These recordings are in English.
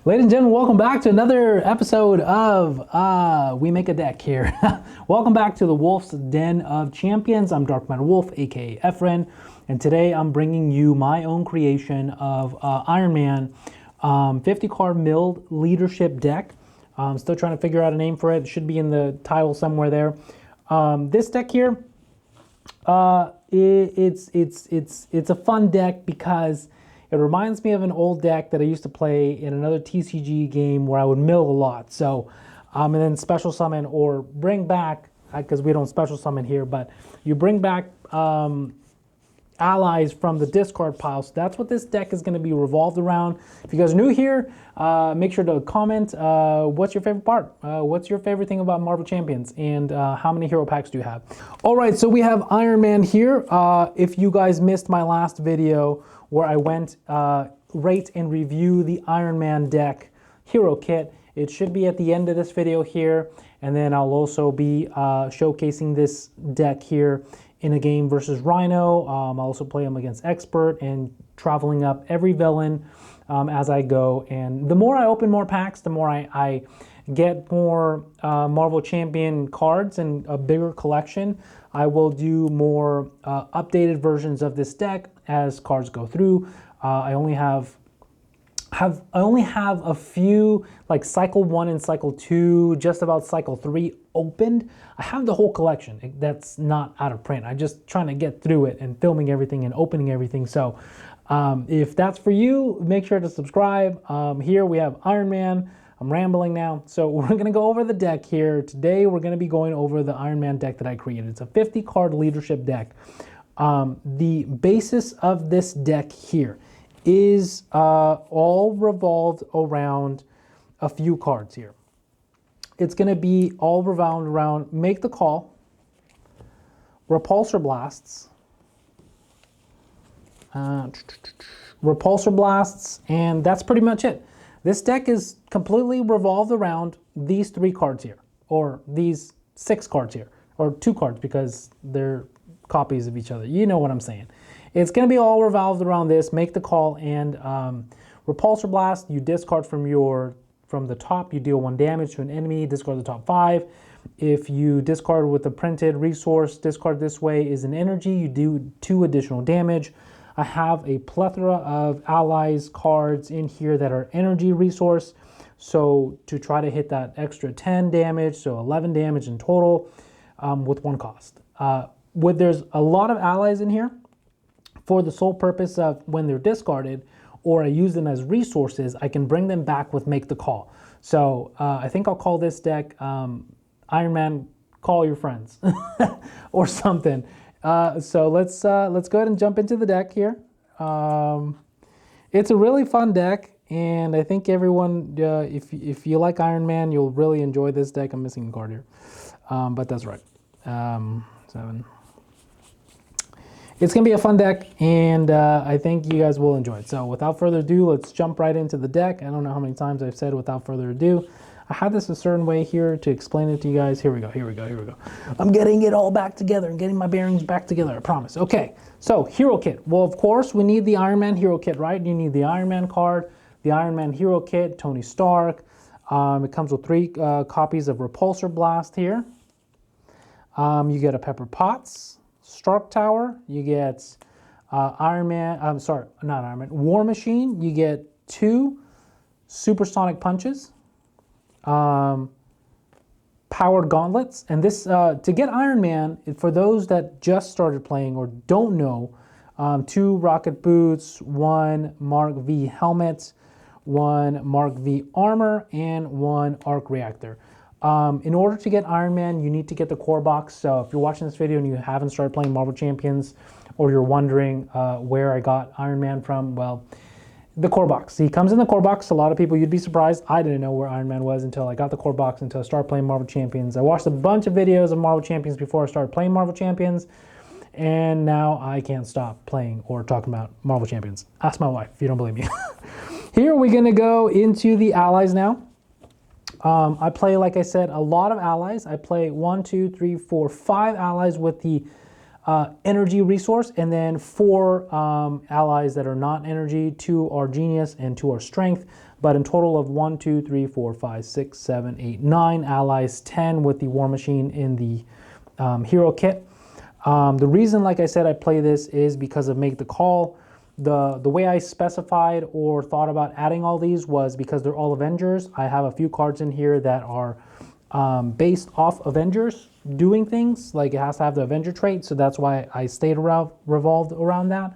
Ladies and gentlemen, welcome back to another episode of We Make a Deck here. Welcome back to the Wolf's Den of Champions. I'm Dark Matter Wolf, aka Efren, and today I'm bringing you my own creation of Iron Man 50 card milled leadership deck. I'm still trying to figure out a name for it. It should be in the title somewhere there. This deck here, it's a fun deck because it reminds me of an old deck that I used to play in another TCG game where I would mill a lot. So, and then special summon or bring back, because we don't special summon here, but you bring back allies from the discard pile. So that's what this deck is going to be revolved around. If you guys are new here, make sure to comment what's your favorite part? What's your favorite thing about Marvel Champions? And how many hero packs do you have? All right, so we have Iron Man here. If you guys missed my last video where I went rate and review the Iron Man deck hero kit, it should be at the end of this video here. And then I'll also be showcasing this deck here in a game versus Rhino. I'll also play them against Expert and traveling up every villain as I go. And the more I open more packs, the more I get more Marvel Champion cards and a bigger collection. I will do more updated versions of this deck as cards go through. I only have a few, like cycle 1 and cycle 2, just about cycle 3 opened. I have the whole collection that's not out of print. I'm just trying to get through it and filming everything and opening everything. So if that's for you, make sure to subscribe. Here we have Iron Man. I'm rambling now. So we're going to go over the deck here. Today we're going to be going over the Iron Man deck that I created. It's a 50 card leadership deck. The basis of this deck here is all revolved around a few cards here. It's going to be all revolved around Make the Call, Repulsor Blasts, and that's pretty much it. This deck is completely revolved around these 3 cards here, or these 6 cards here, or 2 cards because they're copies of each other. You know what I'm saying. It's going to be all revolved around this, Make the Call, and Repulsor Blast. You discard from the top, you deal 1 damage to an enemy, discard the top 5. If you discard with a printed resource, discard this way is an energy, you do 2 additional damage. I have a plethora of allies cards in here that are energy resource. So to try to hit that extra 10 damage, so 11 damage in total with 1 cost. There's a lot of allies in here for the sole purpose of when they're discarded or I use them as resources, I can bring them back with Make the Call. So I think I'll call this deck Iron Man Call Your Friends or something. So let's go ahead and jump into the deck here. It's a really fun deck, and I think everyone, if you like Iron Man, you'll really enjoy this deck. I'm missing a card here, but that's right. 7. It's going to be a fun deck, and I think you guys will enjoy it. So without further ado, let's jump right into the deck. I don't know how many times I've said without further ado. I had this a certain way here to explain it to you guys. Here we go. I'm getting it all back together and getting my bearings back together, I promise. Okay, so hero kit. Well, of course, we need the Iron Man hero kit, right? You need the Iron Man card, the Iron Man hero kit, Tony Stark. It comes with 3 copies of Repulsor Blast here. You get a Pepper Potts, Stark Tower. You get War Machine. You get 2 Supersonic Punches. Powered gauntlets, and this to get Iron Man, for those that just started playing or don't know, 2 rocket boots, 1 Mark V helmet, 1 Mark V armor, and 1 arc reactor. In order to get Iron Man, you need to get the core box. So if you're watching this video and you haven't started playing Marvel Champions, or you're wondering where I got Iron Man from, well, the core box. He comes in the core box. A lot of people, you'd be surprised. I didn't know where Iron Man was until I got the core box, until I started playing Marvel Champions. I watched a bunch of videos of Marvel Champions before I started playing Marvel Champions, and now I can't stop playing or talking about Marvel Champions. Ask my wife if you don't believe me. Here we're going to go into the allies now. I play, like I said, a lot of allies. I play 1, 2, 3, 4, 5 allies with the energy resource, and then 4 allies that are not energy. 2 are genius and 2 are strength. but in total of 1, 2, 3, 4, 5, 6, 7, 8, 9 allies, 10 with the War Machine in the hero kit. The reason, like I said, I play this is because of Make the Call. The way I specified or thought about adding all these was because they're all Avengers. I have a few cards in here that are based off Avengers doing things, like it has to have the Avenger trait, so that's why I stayed revolved around that.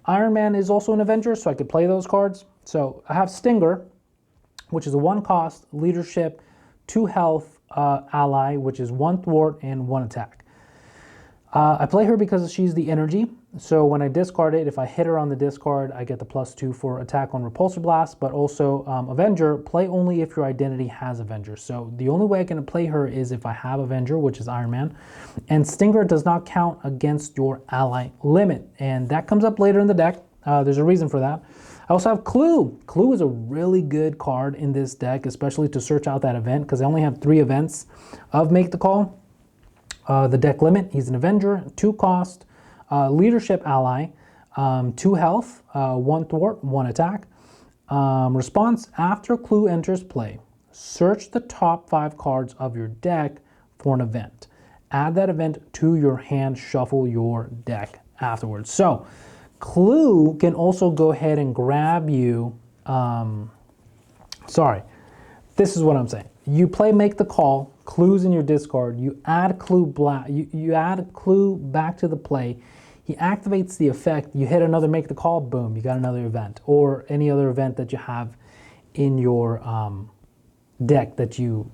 Iron Man is also an Avenger, so I could play those cards. So I have Stinger, which is a 1 cost, leadership, 2 health ally, which is 1 thwart and 1 attack. I play her because she's the energy, so when I discard it, if I hit her on the discard, I get the +2 for attack on Repulsor Blast, but also Avenger, play only if your identity has Avenger. So the only way I can play her is if I have Avenger, which is Iron Man, and Stinger does not count against your ally limit, and that comes up later in the deck. There's a reason for that. I also have Clue. Clue is a really good card in this deck, especially to search out that event, because I only have 3 events of Make the Call. The deck limit, he's an Avenger, 2 cost, leadership ally, 2 health, 1 thwart, 1 attack. Response, after Clue enters play, search the top 5 cards of your deck for an event. Add that event to your hand, shuffle your deck afterwards. So Clue can also go ahead and grab you, this is what I'm saying. You play Make the Call, Clue's in your discard, you add Clue you add Clue back to the play, he activates the effect, you hit another Make the Call, boom, you got another event, or any other event that you have in your deck that you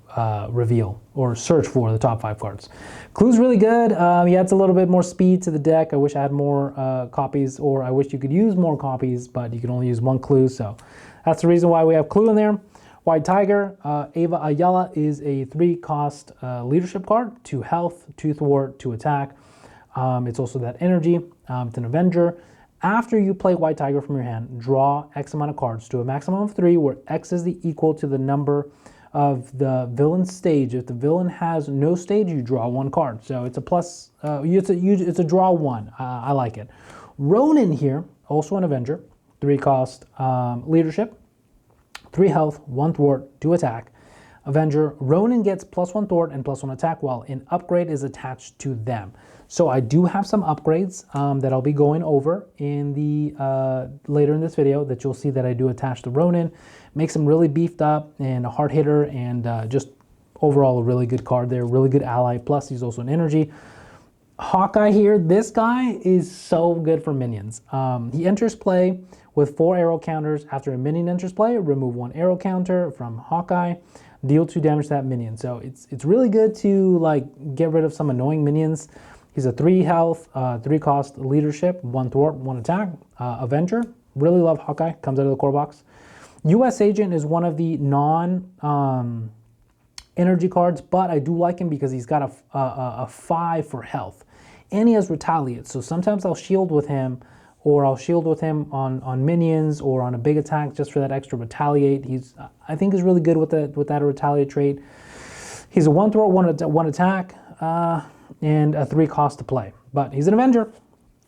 reveal or search for the top 5 cards. Clue's really good. He adds a little bit more speed to the deck. I wish I had more copies, or I wish you could use more copies, but you can only use 1 Clue, so that's the reason why we have Clue in there. White Tiger, Ava Ayala is a 3 cost leadership card, 2 health, 2 thwart, 2 attack. It's also that energy. It's an Avenger. After you play White Tiger from your hand, draw X amount of cards to a maximum of 3, where X is the equal to the number of the villain's stage. If the villain has no stage, you draw 1 card. So it's a plus. It's a draw 1. I like it. Ronin here, also an Avenger, 3 cost leadership. 3 health, 1 thwart, 2 attack. Avenger, Ronin gets +1 thwart and +1 attack while an upgrade is attached to them. So I do have some upgrades that I'll be going over in the later in this video that you'll see that I do attach to Ronin. Makes him really beefed up and a hard hitter, and just overall a really good card there, really good ally, plus he's also an energy. Hawkeye here, this guy is so good for minions. He enters play with 4 arrow counters. After a minion enters play, remove 1 arrow counter from Hawkeye, deal 2 damage to that minion. So it's really good to like get rid of some annoying minions. He's a 3 health, 3 cost leadership, 1 thwart, 1 attack. Avenger, really love Hawkeye, comes out of the core box. US Agent is one of the energy cards, but I do like him because he's got a 5 for health, and he has Retaliate. So sometimes I'll shield with him, or I'll shield with him on minions or on a big attack just for that extra Retaliate. I think he's really good with that Retaliate trait. He's a 1 thwart, 1 attack, and a 3 cost to play. But he's an Avenger.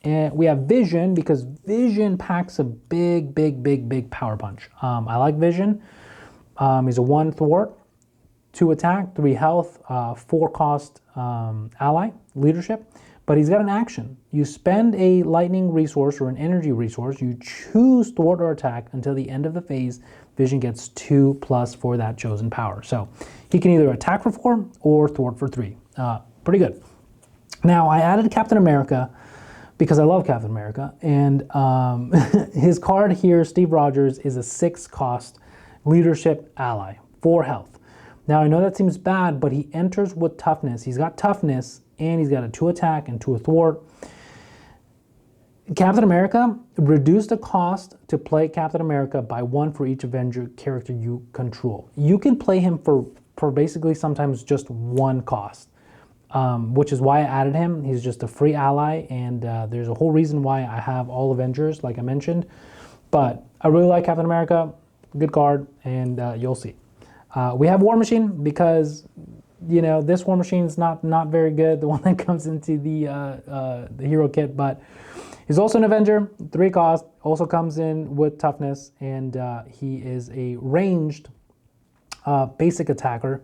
And we have Vision, because Vision packs a big power punch. I like Vision. He's a 1 thwart, 2 attack, 3 health, 4 cost ally, leadership. But he's got an action. You spend a lightning resource or an energy resource, you choose thwart or attack until the end of the phase. Vision gets 2+ for that chosen power. So he can either attack for 4 or thwart for 3. Pretty good. Now I added Captain America because I love Captain America, and his card here, Steve Rogers, is a 6 cost leadership ally, 4 health. Now I know that seems bad, but he enters with toughness. He's got toughness, and he's got a 2 attack and 2 thwart. Captain America, reduce the cost to play Captain America by 1 for each Avenger character you control. You can play him for basically sometimes just 1 cost. Which is why I added him. He's just a free ally, and there's a whole reason why I have all Avengers, like I mentioned. But I really like Captain America, good card, and you'll see. We have War Machine because, you know, this War Machine is not very good, the one that comes into the hero kit, but He's also an Avenger, 3 cost, also comes in with toughness, and he is a ranged basic attacker.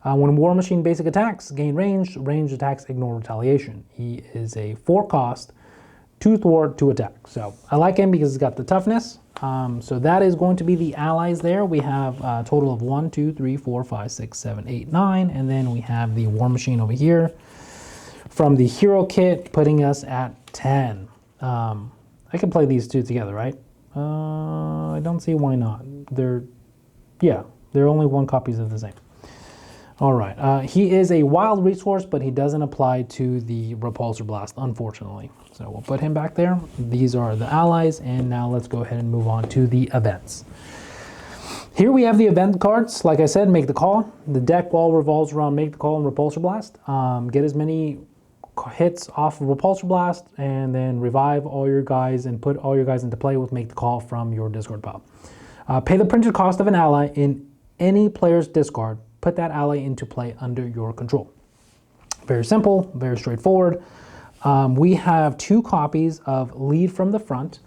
When War Machine basic attacks, gain range, ranged attacks ignore retaliation. He is a 4 cost, 2 thwart, 2 attack. So I like him because he's got the toughness. So that is going to be the allies there. We have a total of 1, 2, 3, 4, 5, 6, 7, 8, 9, and then we have the War Machine over here from the hero kit, putting us at 10. I can play these two together, right? I don't see why not. They're only 1 copies of the same. All right, he is a wild resource, but he doesn't apply to the Repulsor Blast, unfortunately. So we'll put him back there. These are the allies, and now let's go ahead and move on to the events. Here we have the event cards. Like I said, make the call. The deck all revolves around make the call and Repulsor Blast. Get as many hits off of Repulsor Blast, and then revive all your guys and put all your guys into play with make the call from your discard pile. Pay the printed cost of an ally in any player's discard. Put that ally into play under your control. Very simple, very straightforward. We have 2 copies of Lead from the Front.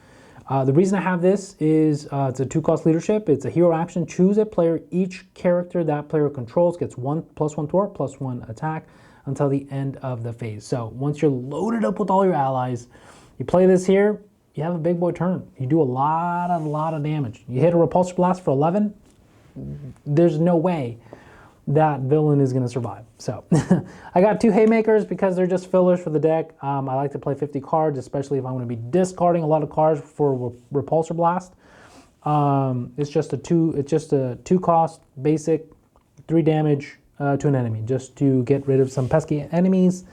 The reason I have this is it's a 2 cost leadership. It's a hero action. Choose a player. Each character that player controls gets +1 thwart, +1 attack until the end of the phase. So once you're loaded up with all your allies, you play this here, you have a big boy turn. You do a lot of damage. You hit a Repulsor Blast for 11, there's no way that villain is going to survive. So I got 2 haymakers because they're just fillers for the deck. I like to play 50 cards, especially if I'm going to be discarding a lot of cards for Repulsor Blast. It's just a 2 cost basic 3 damage to an enemy, just to get rid of some pesky enemies,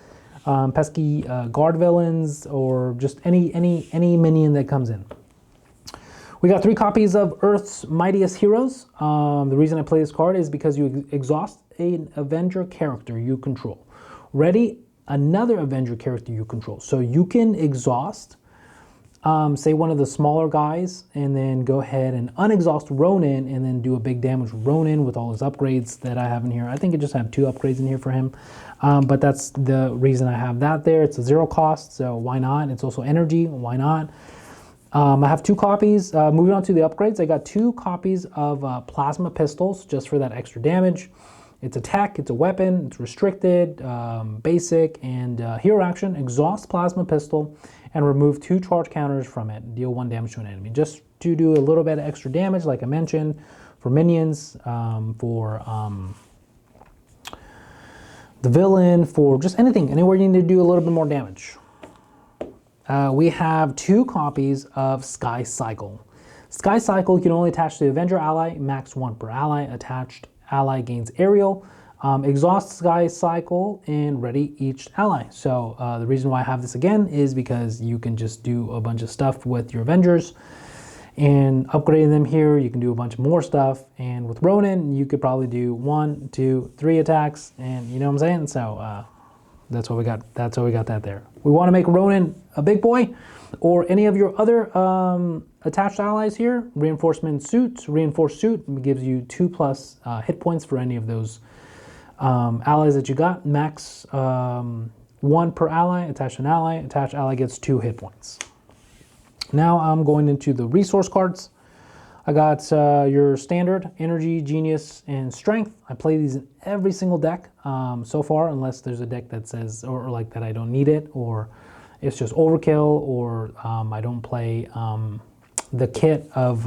pesky guard villains, or just any minion that comes in. We got 3 copies of Earth's Mightiest Heroes. The reason I play this card is because you exhaust an Avenger character you control. Ready another Avenger character you control. So you can exhaust, say one of the smaller guys, and then go ahead and unexhaust Ronin, and then do a big damage Ronin with all his upgrades that I have in here. I think I just have 2 upgrades in here for him, but that's the reason I have that there. It's a 0 cost, so why not? It's also energy, why not? I have 2 copies. Moving on to the upgrades, I got 2 copies of plasma pistols just for that extra damage. It's a tech, it's a weapon, it's restricted, basic, and hero action. Exhaust plasma pistol and remove 2 charge counters from it. Deal 1 damage to an enemy. Just to do a little bit of extra damage, like I mentioned, for minions, for the villain, for just anything, anywhere you need to do a little bit more damage. We have 2 copies of Sky Cycle. Sky Cycle can only attach to the Avenger ally, max 1 per ally. Attached ally gains aerial. Exhaust Sky Cycle and ready each ally. So the reason why I have this again is because you can just do a bunch of stuff with your Avengers and upgrading them here. You can do a bunch more stuff, and with Ronin you could probably do 1, 2, 3 attacks, and you know what I'm saying. So that's what we got. That's why we got that there. We want to make Ronin a big boy, or any of your other attached allies here. Reinforcement suits. Reinforced suit gives you 2+ hit points for any of those allies that you got. Max 1 per ally. Attach an ally. Attached ally gets 2 hit points. Now I'm going into the resource cards. I got your standard energy, genius, and strength. I play these in every single deck so far, unless there's a deck that says, or like that I don't need it, or it's just overkill, or I don't play the kit of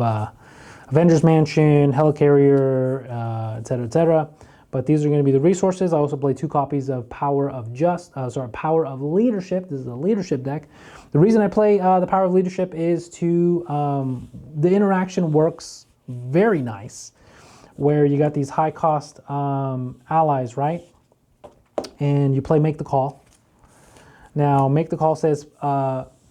Avengers Mansion, Helicarrier, etc., etc. But these are going to be the resources. I also play 2 copies of Power of Leadership. This is a leadership deck. The reason I play the Power of Leadership is to, the interaction works very nice, where you got these high cost allies, right? And you play Make the Call. Now, Make the Call says,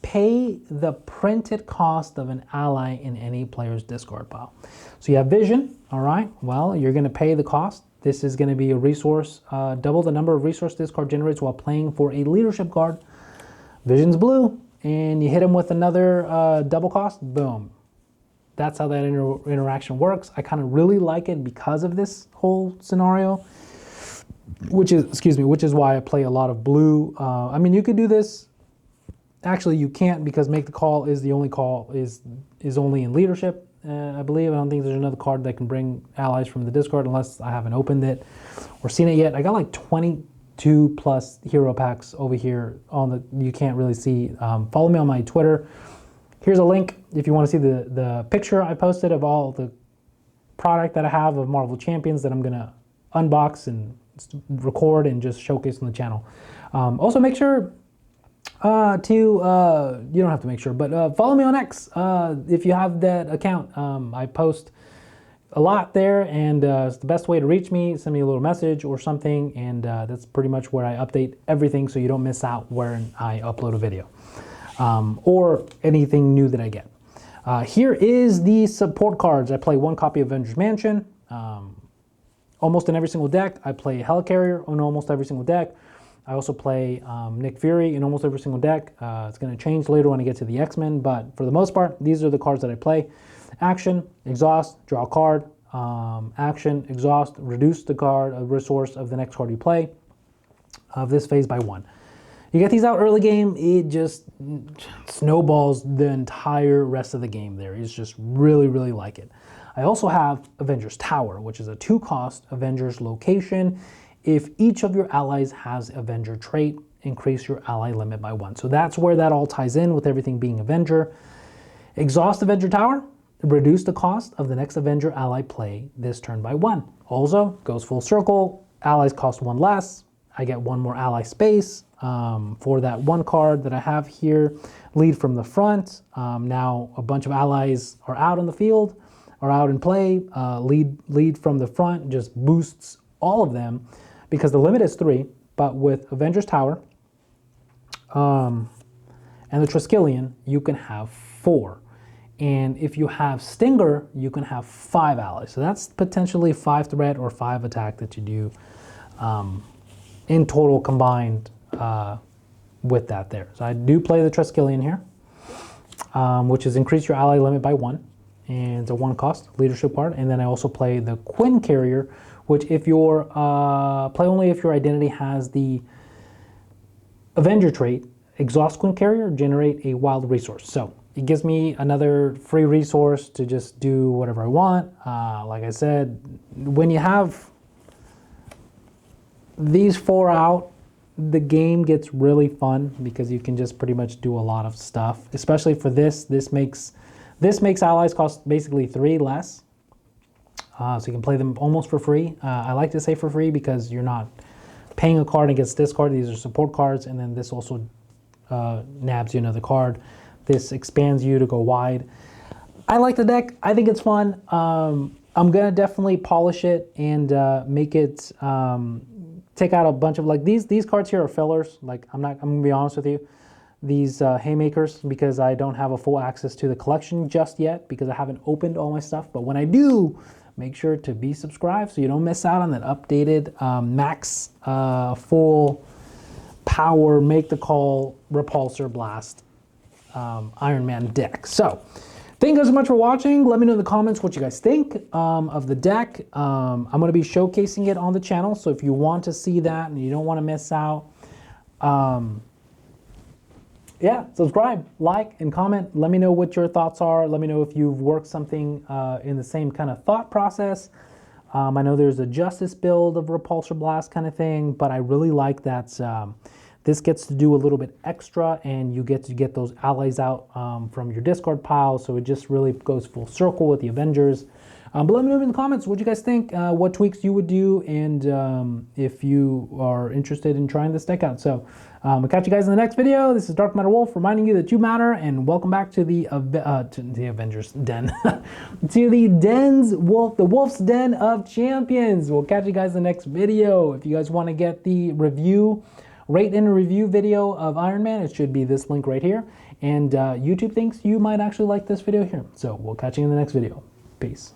pay the printed cost of an ally in any player's discard pile. So you have Vision, all right? Well, you're going to pay the cost. This is going to be a resource, double the number of resource this card generates while playing for a leadership card. Vision's blue, and you hit him with another double cost, boom. That's how that interaction works. I kind of really like it because of this whole scenario, which is why I play a lot of blue. I mean, you could do this Actually, you can't, because make the call is the only call is only in leadership, I believe. I don't think there's another card that can bring allies from the discard unless I haven't opened it or seen it yet. I got like 22 plus hero packs over here on the, you can't really see. Follow me on my Twitter. Here's a link if you want to see the picture I posted of all the product that I have of Marvel Champions that I'm going to unbox and record and just showcase on the channel. Also make sure you don't have to make sure, but follow me on X if you have that account. I post a lot there, and it's the best way to reach me. Send me a little message or something, and that's pretty much where I update everything so you don't miss out when I upload a video or anything new that I get. Here is the support cards. I play one copy of Avengers Mansion almost in every single deck. I play Helicarrier on almost every single deck. I also play Nick Fury in almost every single deck. It's going to change later when I get to the X-Men, but for the most part, these are the cards that I play. Action, exhaust, draw a card. Action, exhaust, reduce the card, a resource of the next card you play of this phase by 1. You get these out early game, it just snowballs the entire rest of the game there. It's just really, really like it. I also have Avengers Tower, which is a 2-cost Avengers location. If each of your allies has Avenger trait, increase your ally limit by 1. So that's where that all ties in with everything being Avenger. Exhaust Avenger Tower, reduce the cost of the next Avenger ally play this turn by 1. Also, goes full circle, allies cost 1 less. I get 1 more ally space for that 1 card that I have here. Lead from the front. Now a bunch of allies are out on the field, are out in play. Lead from the front just boosts all of them, because the limit is 3, but with Avengers Tower and the Triskelion, you can have 4. And if you have Stinger, you can have 5 allies. So that's potentially 5 threat or 5 attack that you do in total combined with that there. So I do play the Triskelion here, which is increase your ally limit by 1. And it's a 1-cost leadership card. And then I also play the Quinn Carrier, which if your play only if your identity has the Avenger trait, exhaust Quinn Carrier, generate a wild resource. So it gives me another free resource to just do whatever I want. Like I said, when you have these 4 out, the game gets really fun because you can just pretty much do a lot of stuff. Especially for this, this makes allies cost basically 3 less. So you can play them almost for free. I like to say for free because you're not paying a card against this card. These are support cards, and then this also nabs you another card. This expands you to go wide. I like the deck. I think it's fun. I'm gonna definitely polish it and make it take out a bunch of, like, these cards here are fillers. Like, I'm gonna be honest with you. These haymakers, because I don't have a full access to the collection just yet because I haven't opened all my stuff. But when I do, make sure to be subscribed so you don't miss out on that updated max full power, make the call, Repulsor Blast Iron Man deck. So thank you guys so much for watching. Let me know in the comments what you guys think of the deck. I'm going to be showcasing it on the channel, so if you want to see that and you don't want to miss out, yeah, subscribe, like, and comment. Let me know what your thoughts are. Let me know if you've worked something in the same kind of thought process. I know there's a Justice build of Repulsor Blast kind of thing, but I really like that this gets to do a little bit extra, and you get to get those allies out from your discard pile, so it just really goes full circle with the Avengers. But let me know in the comments what you guys think, what tweaks you would do, and if you are interested in trying this deck out. So I'll catch you guys in the next video. This is Dark Matter Wolf reminding you that you matter, and welcome back to the Avengers Den. To the Wolf's Den of Champions. We'll catch you guys in the next video. If you guys want to get the rate and review video of Iron Man, it should be this link right here. And YouTube thinks you might actually like this video here. So we'll catch you in the next video. Peace.